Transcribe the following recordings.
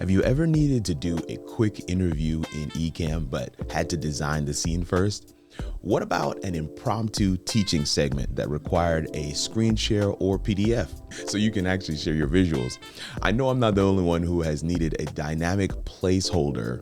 Have you ever needed to do a quick interview in Ecamm but had to design the scene first? What about an impromptu teaching segment that required a screen share or PDF so you can actually share your visuals? I know I'm not the only one who has needed a dynamic placeholder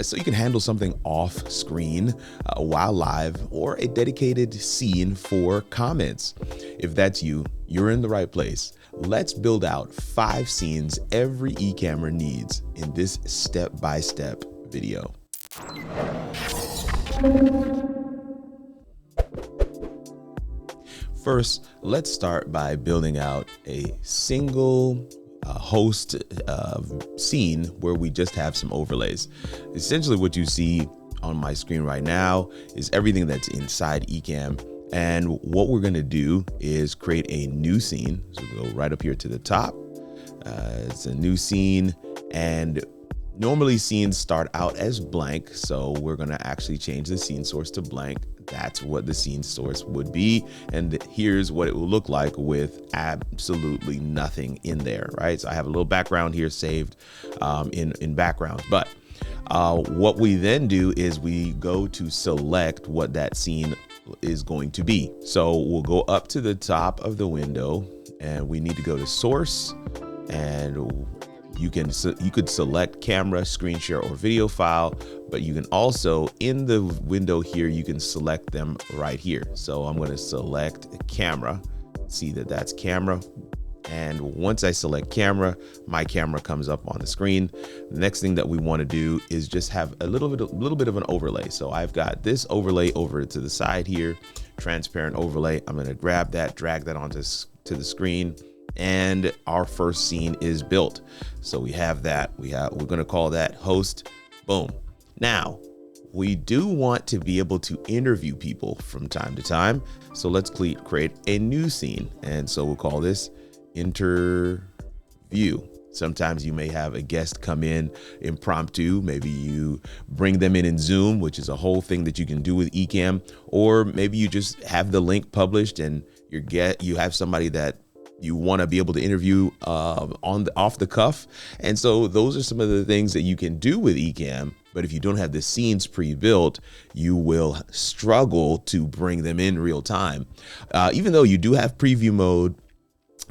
so you can handle something off screen while live, or a dedicated scene for comments. If that's you, you're in the right place. Let's build out 5 scenes every Ecammer needs in this step-by-step video. First, let's start by building out a single host scene where we just have some overlays. Essentially what you see on my screen right now is everything that's inside Ecamm. And what we're going to do is create a new scene. So we'll go right up here to the top. It's a new scene, and normally scenes start out as blank. So we're going to actually change the scene source to blank. That's what the scene source would be. And here's what it will look like with absolutely nothing in there, right? So I have a little background here saved in background. But what we then do is we go to select what that scene is going to be. So we'll go up to the top of the window and we need to go to source, and you could select camera, screen share, or video file, but you can also, in the window here, you can select them right here. So I'm going to select camera, see that that's camera. And once I select camera, my camera comes up on the screen. The next thing that we want to do is just have a little bit of an overlay. So I've got this overlay over to the side here, transparent overlay. I'm going to grab that, drag that onto the screen, and our first scene is built. So we have that. We're going to call that host. Boom. Now, we do want to be able to interview people from time to time. So let's create a new scene. And so we'll call this interview. Sometimes you may have a guest come in impromptu. Maybe you bring them in Zoom, which is a whole thing that you can do with Ecamm, or maybe you just have the link published and you have somebody that you want to be able to interview off the cuff. And so those are some of the things that you can do with Ecamm. But if you don't have the scenes pre-built, you will struggle to bring them in real time. Even though you do have preview mode,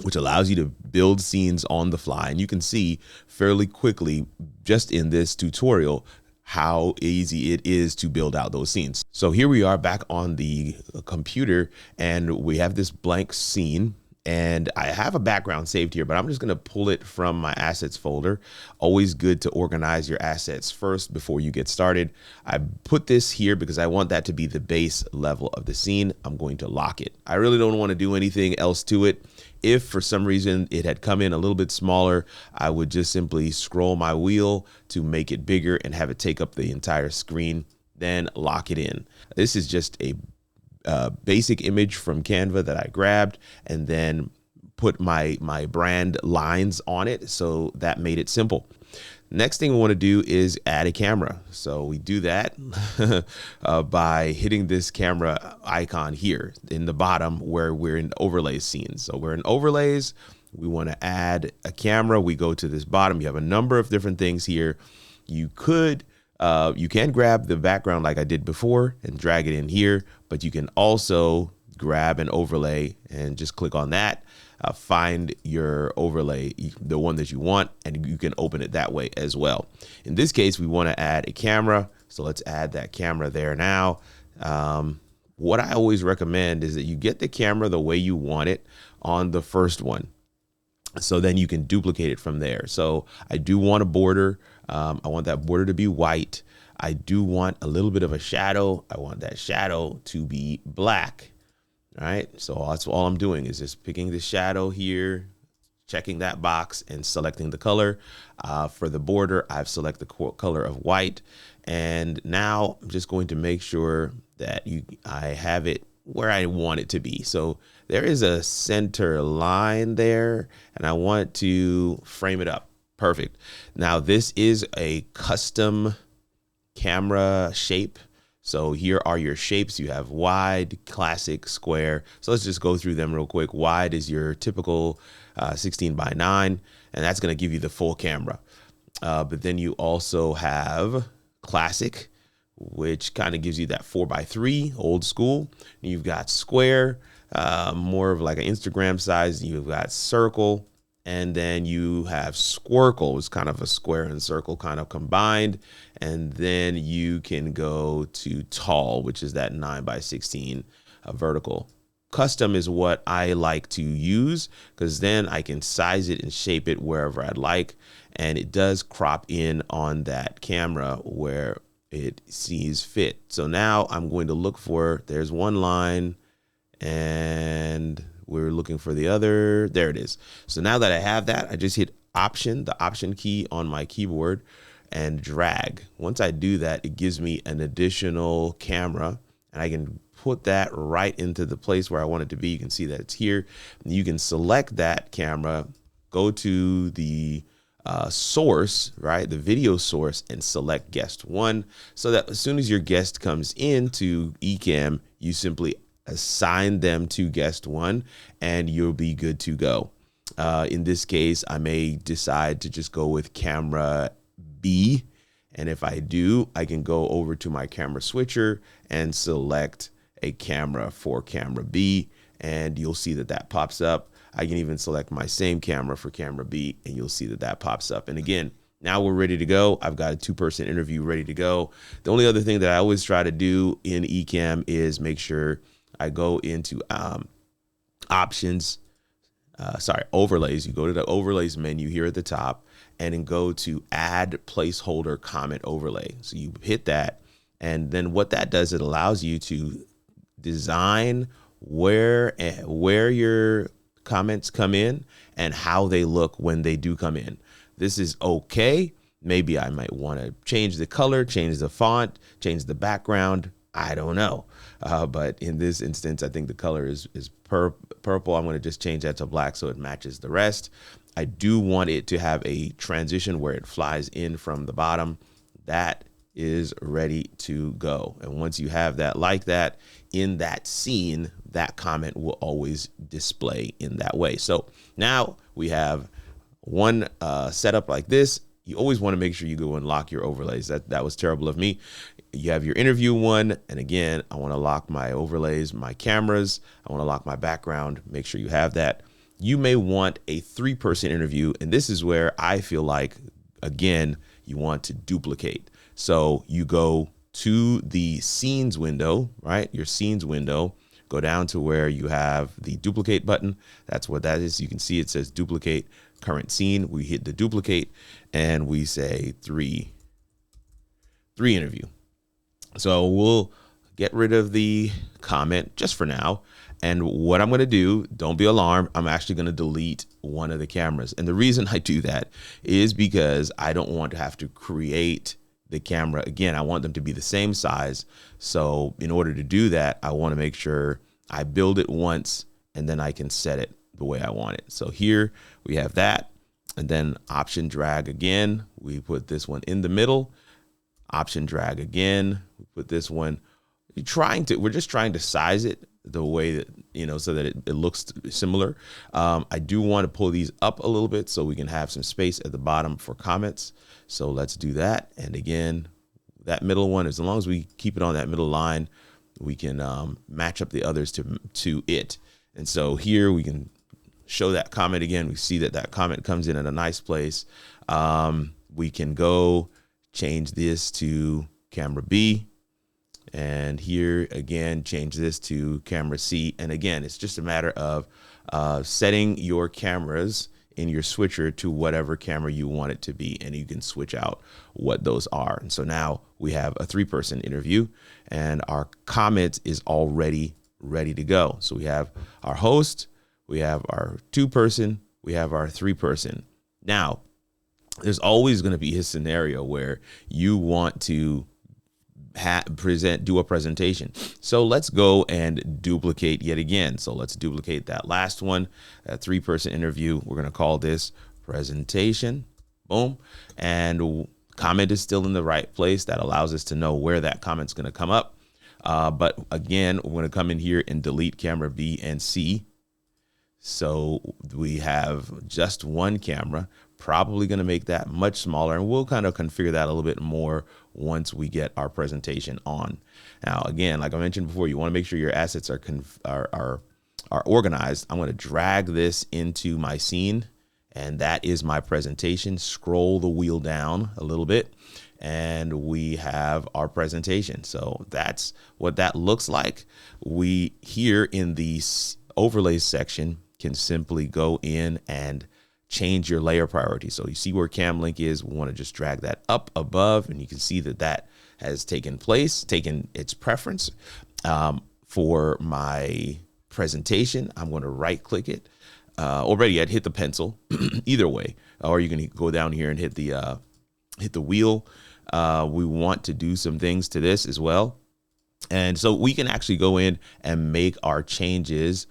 which allows you to build scenes on the fly. And you can see fairly quickly just in this tutorial how easy it is to build out those scenes. So here we are back on the computer, and we have this blank scene. And I have a background saved here, but I'm just going to pull it from my assets folder. Always good to organize your assets first before you get started. I put this here because I want that to be the base level of the scene. I'm going to lock it. I really don't want to do anything else to it. If for some reason it had come in a little bit smaller, I would just simply scroll my wheel to make it bigger and have it take up the entire screen, then lock it in. This is just a basic image from Canva that I grabbed and then put my brand lines on it. So that made it simple. Next thing we want to do is add a camera. So we do that by hitting this camera icon here in the bottom where we're in overlays scene. So we're in overlays. We want to add a camera. We go to this bottom. You have a number of different things here. You can grab the background like I did before and drag it in here, but you can also grab an overlay and just click on that. Find your overlay, the one that you want, and you can open it that way as well. In this case, we want to add a camera. So let's add that camera there now. What I always recommend is that you get the camera the way you want it on the first one. So then you can duplicate it from there. So I do want a border. I want that border to be white. I do want a little bit of a shadow. I want that shadow to be black. All right. So that's all I'm doing is just picking the shadow here, checking that box and selecting the color. For the border, I've selected the color of white. And now I'm just going to make sure that I have it where I want it to be. So there is a center line there, and I want to frame it up. Perfect. Now this is a custom camera shape. So here are your shapes. You have wide, classic, square. So let's just go through them real quick. Wide is your typical 16:9, and that's going to give you the full camera. But then you also have classic, which kind of gives you that 4x3 old school. You've got square, more of like an Instagram size. You've got circle, and then you have squircle. It's kind of a square and circle kind of combined. And then you can go to tall, which is that 9x16 vertical. Custom is what I like to use because then I can size it and shape it wherever I'd like. And it does crop in on that camera where it sees fit. So now I'm going to look for, there's one line and we're looking for the other. There it is. So now that I have that, I just hit option, the option key on my keyboard, and drag. Once I do that, it gives me an additional camera, and I can put that right into the place where I want it to be. You can see that it's here. You can select that camera, go to the source, right? The video source, and select guest one, so that as soon as your guest comes into Ecamm, you simply assign them to guest one and you'll be good to go. In this case, I may decide to just go with camera B. And if I do, I can go over to my camera switcher and select a camera for camera B, and you'll see that that pops up. I can even select my same camera for camera B, and you'll see that that pops up. And again, now we're ready to go. I've got a 2-person interview ready to go. The only other thing that I always try to do in Ecamm is make sure I go into overlays. You go to the overlays menu here at the top and then go to add placeholder comment overlay. So you hit that, and then what that does, it allows you to design where your comments come in and how they look when they do come in. This is okay. Maybe I might want to change the color, change the font, change the background. I don't know. But in this instance, I think the color is purple. I'm going to just change that to black so it matches the rest. I do want it to have a transition where it flies in from the bottom. That is ready to go. And once you have that like that in that scene, that comment will always display in that way. So now we have one setup like this. You always want to make sure you go and lock your overlays. That was terrible of me. You have your interview one, and again, I want to lock my overlays, my cameras. I want to lock my background. Make sure you have that. You may want a 3-person interview, and this is where I feel like, again, you want to duplicate. So you go to the scenes window, right? Your scenes window, go down to where you have the duplicate button. That's what that is. You can see it says duplicate current scene. We hit the duplicate and we say three interview. So we'll get rid of the comment just for now. And what I'm going to do, don't be alarmed, I'm actually going to delete one of the cameras. And the reason I do that is because I don't want to have to create the camera again. I want them to be the same size. So in order to do that, I want to make sure I build it once and then I can set it the way I want it. So here we have that, and then option drag again. We put this one in the middle. Option drag again. We put this one. We're just trying to size it the way that, so that it looks similar. I do want to pull these up a little bit so we can have some space at the bottom for comments. So let's do that. And again, that middle one, as long as we keep it on that middle line, we can match up the others to it. And so here we can show that comment again. We see that comment comes in at a nice place. We can go change this to camera B. And here again, change this to camera C. And again, it's just a matter of setting your cameras in your switcher to whatever camera you want it to be. And you can switch out what those are. And so now we have a 3-person interview and our comment is already ready to go. So we have our host, we have our 2-person, we have our 3-person. Now, there's always going to be a scenario where you want to do a presentation. So let's go and duplicate yet again. So let's duplicate that last one, that 3-person interview. We're going to call this presentation. Boom. And comment is still in the right place. That allows us to know where that comment's going to come up. But again, we're going to come in here and delete camera B and C. So we have just one camera. probably going to make that much smaller, and we'll kind of configure that a little bit more once we get our presentation on. Now, again, like I mentioned before, you want to make sure your assets are organized. I'm going to drag this into my scene, and that is my presentation. Scroll the wheel down a little bit, and we have our presentation. So that's what that looks like. We here in the overlays section can simply go in and change your layer priority. So you see where cam link is. We want to just drag that up above, and you can see that that has taken its preference. For my presentation, I'm going to right click it. Already I'd hit the pencil either way, or you can go down here and hit the wheel. We want to do some things to this as well. And so we can actually go in and make our changes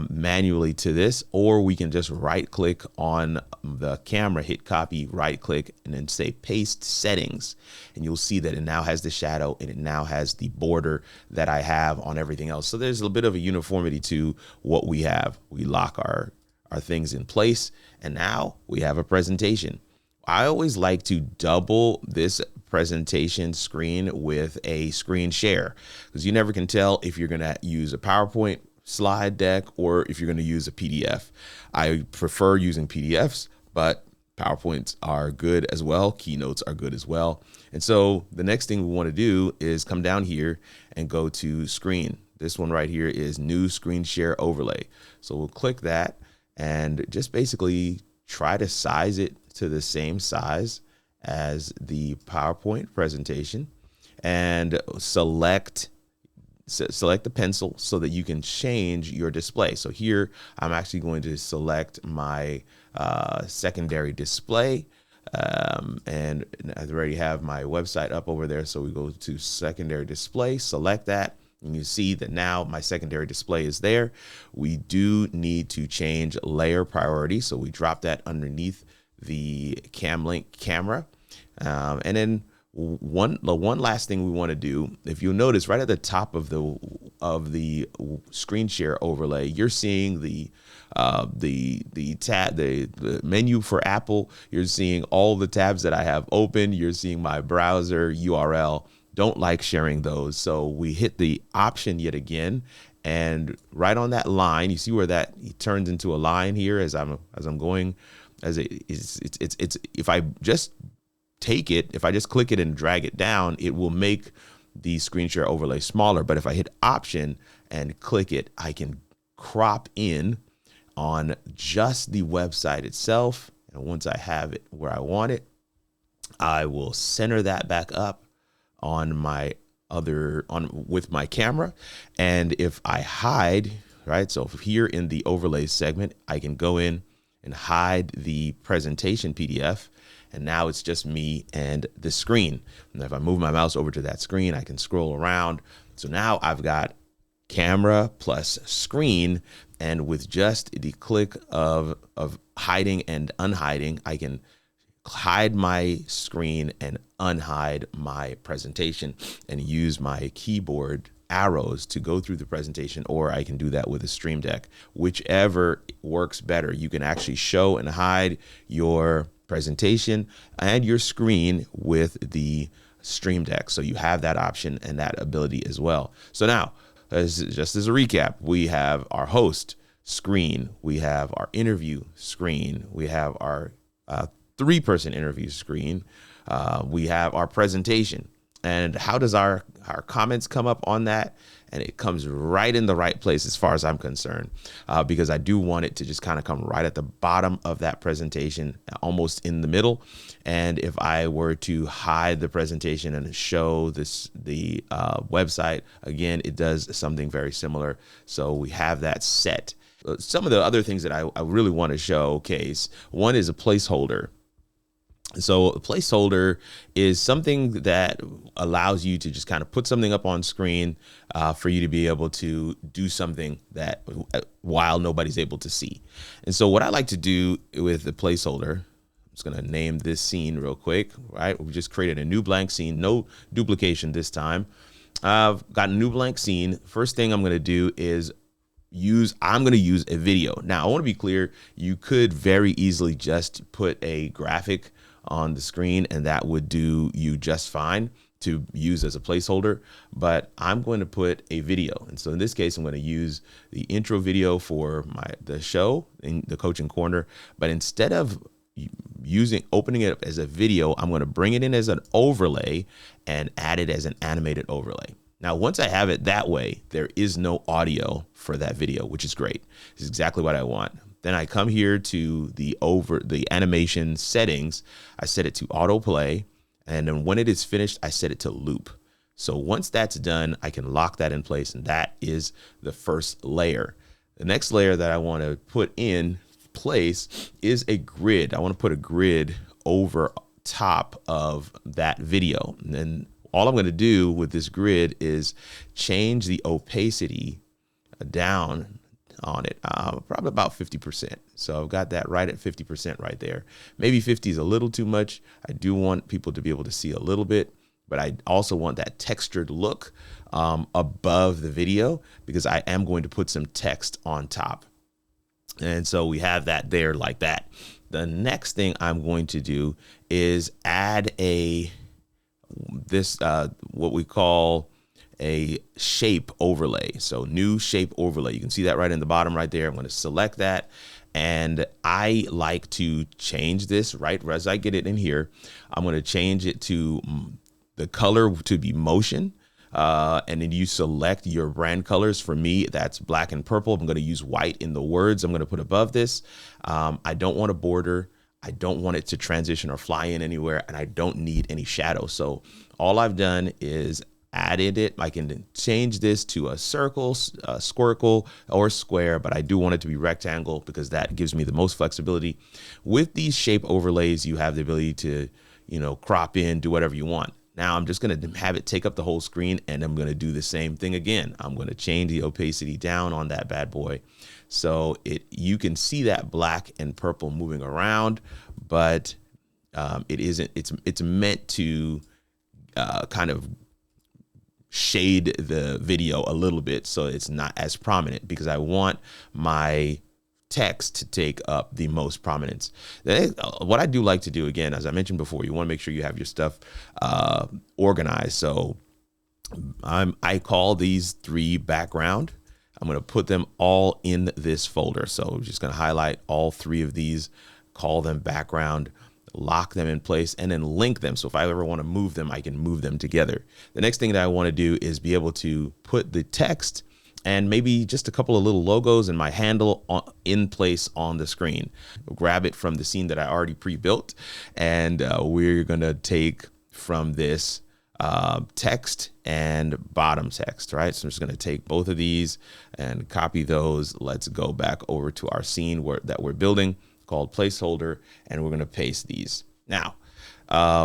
manually to this, or we can just right click on the camera, hit copy, right click, and then say paste settings. And you'll see that it now has the shadow, and it now has the border that I have on everything else. So there's a bit of a uniformity to what we have. We lock our things in place, and now we have a presentation. I always like to double this presentation screen with a screen share, because you never can tell if you're going to use a PowerPoint slide deck or if you're going to use a PDF. I prefer using PDFs, but PowerPoints are good as well. Keynotes are good as well. And so the next thing we want to do is come down here and go to screen. This one right here is new screen share overlay. So we'll click that and just basically try to size it to the same size as the PowerPoint presentation, and select the pencil so that you can change your display. So here I'm actually going to select my secondary display, and I already have my website up over there. So we go to secondary display, select that, and you see that now my secondary display is there. We do need to change layer priority, so we drop that underneath the cam link camera, and then the one last thing we want to do, if you'll notice right at the top of the screen share overlay, you're seeing the menu for Apple. You're seeing all the tabs that I have open. You're seeing my browser URL. Don't like sharing those. So we hit the option yet again, and right on that line, you see where that turns into a line here as I'm going, if I just take it, if I just click it and drag it down, it will make the screen share overlay smaller. But if I hit option and click it, I can crop in on just the website itself. And once I have it where I want it, I will center that back up on with my camera. And if I hide, right, so here in the overlays segment, I can go in and hide the presentation PDF, and now it's just me and the screen. And if I move my mouse over to that screen, I can scroll around. So now I've got camera plus screen, and with just the click of hiding and unhiding, I can hide my screen and unhide my presentation and use my keyboard arrows to go through the presentation, or I can do that with a Stream Deck, whichever works better. You can actually show and hide your presentation and your screen with the Stream Deck. So you have that option and that ability as well. So now, just as a recap, we have our host screen, we have our interview screen, we have our 3-person interview screen, we have our presentation. And how does our comments come up on that? And it comes right in the right place as far as I'm concerned, because I do want it to just kind of come right at the bottom of that presentation, almost in the middle. And if I were to hide the presentation and show the website, again, it does something very similar. So we have that set. Some of the other things that I really want to showcase, one is a placeholder. So a placeholder is something that allows you to just kind of put something up on screen for you to be able to do something that while nobody's able to see. And so what I like to do with the placeholder, I'm just going to name this scene real quick, right? We just created a new blank scene, no duplication this time. I've got a new blank scene. First thing I'm going to do is I'm going to use a video. Now, I want to be clear. You could very easily just put a graphic on the screen and that would do you just fine to use as a placeholder, but I'm going to put a video. And so in this case, I'm going to use the intro video for the show in the Coaching Corner, but instead of opening it up as a video, I'm going to bring it in as an overlay and add it as an animated overlay. Now, once I have it that way, there is no audio for that video, which is great. This is exactly what I want. Then I come here to the animation settings. I set it to autoplay. And then when it is finished, I set it to loop. So once that's done, I can lock that in place. And that is the first layer. The next layer that I want to put in place is a grid. I want to put a grid over top of that video. And then all I'm going to do with this grid is change the opacity down on it, probably about 50%. So I've got that right at 50% right there. Maybe 50 is a little too much. I do want people to be able to see a little bit, but I also want that textured look above the video because I am going to put some text on top. And so we have that there like that. The next thing I'm going to do is add what we call a shape overlay. So new shape overlay. You can see that right in the bottom right there. I'm going to select that. And I like to change this right as I get it in here. I'm going to change it to the color to be motion. And then you select your brand colors. For me, that's black and purple. I'm going to use white in the words I'm going to put above this. I don't want a border. I don't want it to transition or fly in anywhere. And I don't need any shadow. So all I've done is added it. I can change this to a circle, squircle, or square, but I do want it to be rectangle because that gives me the most flexibility. With these shape overlays, you have the ability to, crop in, do whatever you want. Now I'm just going to have it take up the whole screen, and I'm going to do the same thing again. I'm going to change the opacity down on that bad boy. So you can see that black and purple moving around, but it isn't, it's meant to kind of shade the video a little bit so it's not as prominent because I want my text to take up the most prominence. What I do like to do, again, as I mentioned before, you want to make sure you have your stuff organized. So I call these 3 background. I'm going to put them all in this folder. So I'm just going to highlight all 3 of these, call them background, lock them in place, and then link them. So if I ever want to move them, I can move them together. The next thing that I want to do is be able to put the text and maybe just a couple of little logos and my handle in place on the screen. Grab it from the scene that I already pre-built, and we're going to take from this text and bottom text, right? So I'm just going to take both of these and copy those. Let's go back over to our scene that we're building called Placeholder, and we're going to paste these. Now,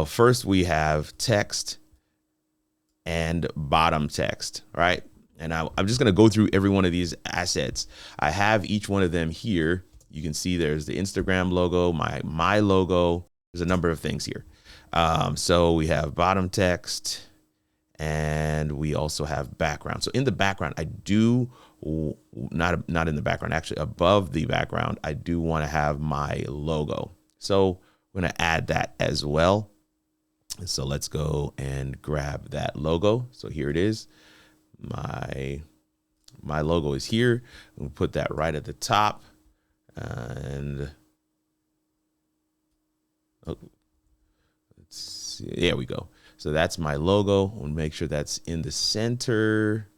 first we have text and bottom text, right? And I'm just going to go through every one of these assets. I have each one of them here. You can see there's the Instagram logo, my logo. There's a number of things here. So we have bottom text, and we also have background. So in the background, I do not in the background, actually above the background, I do want to have my logo. So we're going to add that as well. And so let's go and grab that logo. So here it is. My logo is here. We'll put that right at the top, and let's see. There we go. So that's my logo. We'll make sure that's in the center.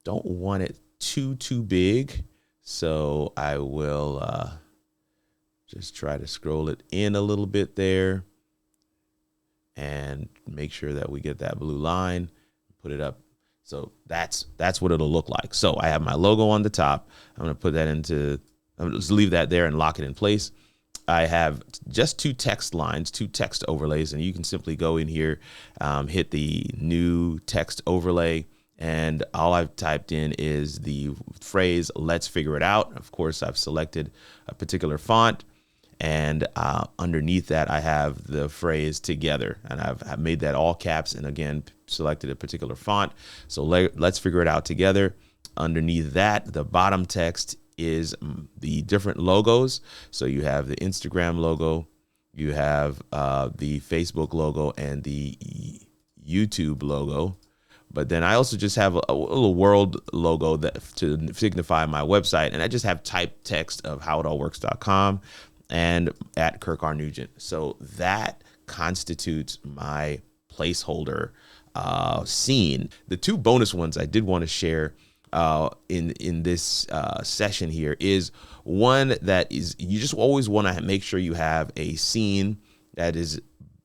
Don't want it too big, so I will just try to scroll it in a little bit there and make sure that we get that blue line, put it up. So that's what it'll look like. So I have my logo on the top. I'm going to put that I'm going to just leave that there and lock it in place. I have just 2 text lines, 2 text overlays, and you can simply go in here, hit the new text overlay, and all I've typed in is the phrase, "Let's figure it out." Of course, I've selected a particular font, and underneath that, I have the phrase "together," and I've made that all caps, and again, selected a particular font. So let's figure it out together. Underneath that, the bottom text is the different logos. So you have the Instagram logo, you have the Facebook logo, and the YouTube logo. But then I also just have a little world logo that to signify my website. And I just have typed text of howitallworks.com and at Kirk R. Nugent. So that constitutes my placeholder scene. The two bonus ones I did want to share in this session here is one that is, you just always want to make sure you have a scene that is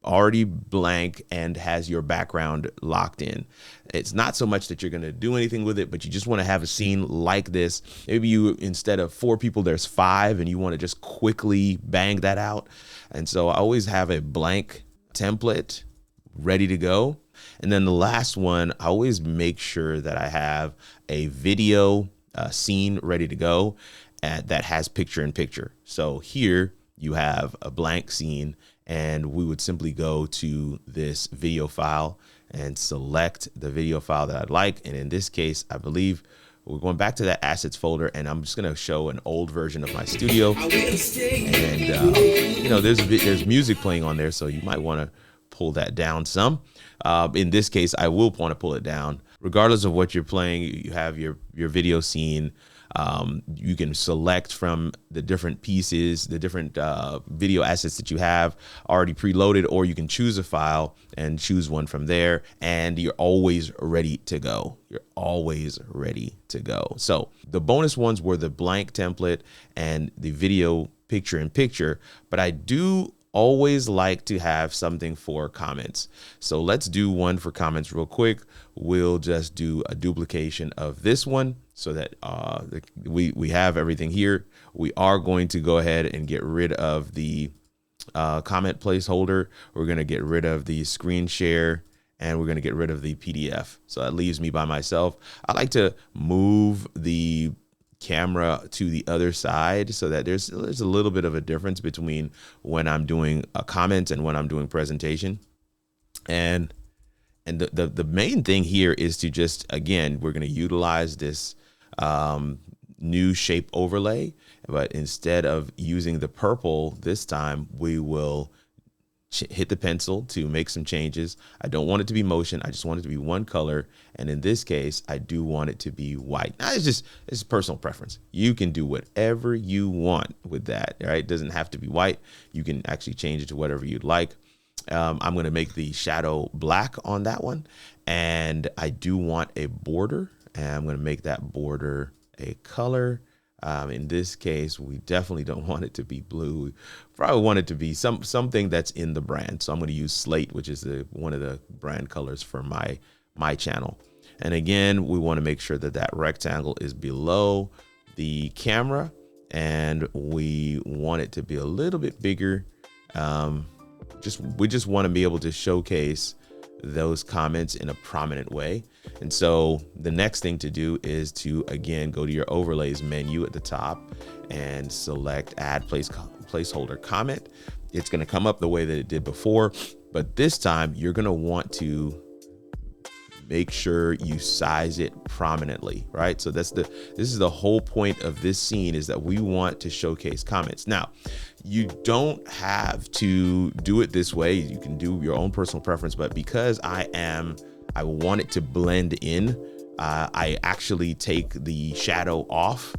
already blank and has your background locked in. It's not so much that you're going to do anything with it, but you just want to have a scene like this. Maybe you, instead of 4 people, there's 5, and you want to just quickly bang that out. And so I always have a blank template ready to go. And then the last one, I always make sure that I have a video scene ready to go that has picture in picture. So here you have a blank scene, and we would simply go to this video file and select the video file that I'd like. And in this case, I believe we're going back to that assets folder, and I'm just going to show an old version of my studio. And you know, there's music playing on there, so you might want to pull that down some. In this case, I will want to pull it down. Regardless of what you're playing, you have your video scene. You can select from the different pieces, the different video assets that you have already preloaded, or you can choose a file and choose one from there, and you're always ready to go. You're always ready to go. So the bonus ones were the blank template and the video picture in picture, but I do always like to have something for comments. So let's do one for comments real quick. We'll just do a duplication of this one so that we have everything here. We are going to go ahead and get rid of the comment placeholder. We're going to get rid of the screen share, and we're going to get rid of the PDF. So that leaves me by myself. I like to move the camera to the other side so that there's a little bit of a difference between when I'm doing a comment and when I'm doing presentation. And the main thing here is to just, again, we're going to utilize this new shape overlay, but instead of using the purple this time, we will hit the pencil to make some changes. I don't want it to be motion. I just want it to be one color. And in this case, I do want it to be white. Now, it's personal preference. You can do whatever you want with that, right? It doesn't have to be white. You can actually change it to whatever you'd like. I'm going to make the shadow black on that one. And I do want a border, and I'm going to make that border a color. In this case, we definitely don't want it to be blue. We probably want it to be something that's in the brand. So I'm going to use slate, which is one of the brand colors for my channel. And again, we want to make sure that that rectangle is below the camera, and we want it to be a little bit bigger. We just want to be able to showcase those comments in a prominent way. And so the next thing to do is to, again, go to your overlays menu at the top and select add placeholder comment. It's going to come up the way that it did before, but this time you're going to want to make sure you size it prominently, right? So this is the whole point of this scene, is that we want to showcase comments. Now, you don't have to do it this way. You can do your own personal preference, but because I want it to blend in, I actually take the shadow off,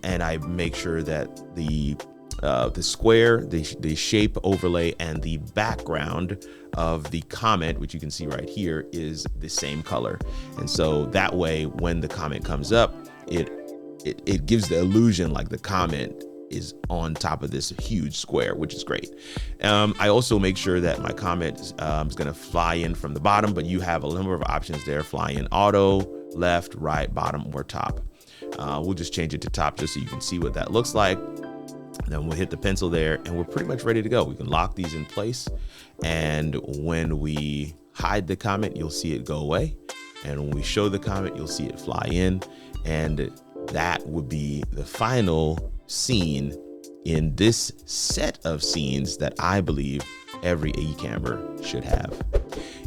and I make sure that the square, the shape overlay, and the background of the comment, which you can see right here, is the same color. And so that way, when the comment comes up, it gives the illusion like the comment is on top of this huge square, which is great. I also make sure that my comment is going to fly in from the bottom, but you have a number of options there: fly in auto, left, right, bottom, or top. We'll just change it to top just so you can see what that looks like. And then we'll hit the pencil there, and we're pretty much ready to go. We can lock these in place, and when we hide the comment, you'll see it go away. And when we show the comment, you'll see it fly in. And that would be the final scene in this set of scenes that I believe every Ecammer should have.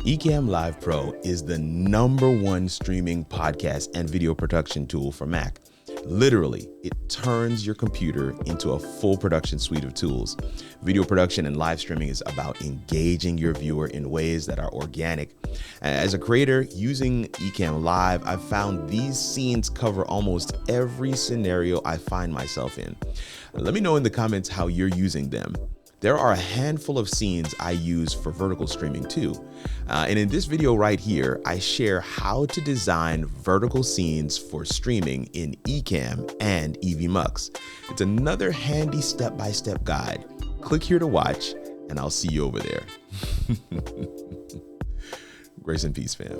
Ecamm Live Pro is the #1 streaming podcast and video production tool for Mac. Literally, it turns your computer into a full production suite of tools. Video production and live streaming is about engaging your viewer in ways that are organic. As a creator using Ecamm Live, I've found these scenes cover almost every scenario I find myself in. Let me know in the comments how you're using them. There are a handful of scenes I use for vertical streaming too. And in this video right here, I share how to design vertical scenes for streaming in Ecamm and EVMux. It's another handy step-by-step guide. Click here to watch, and I'll see you over there. Grace and peace, fam.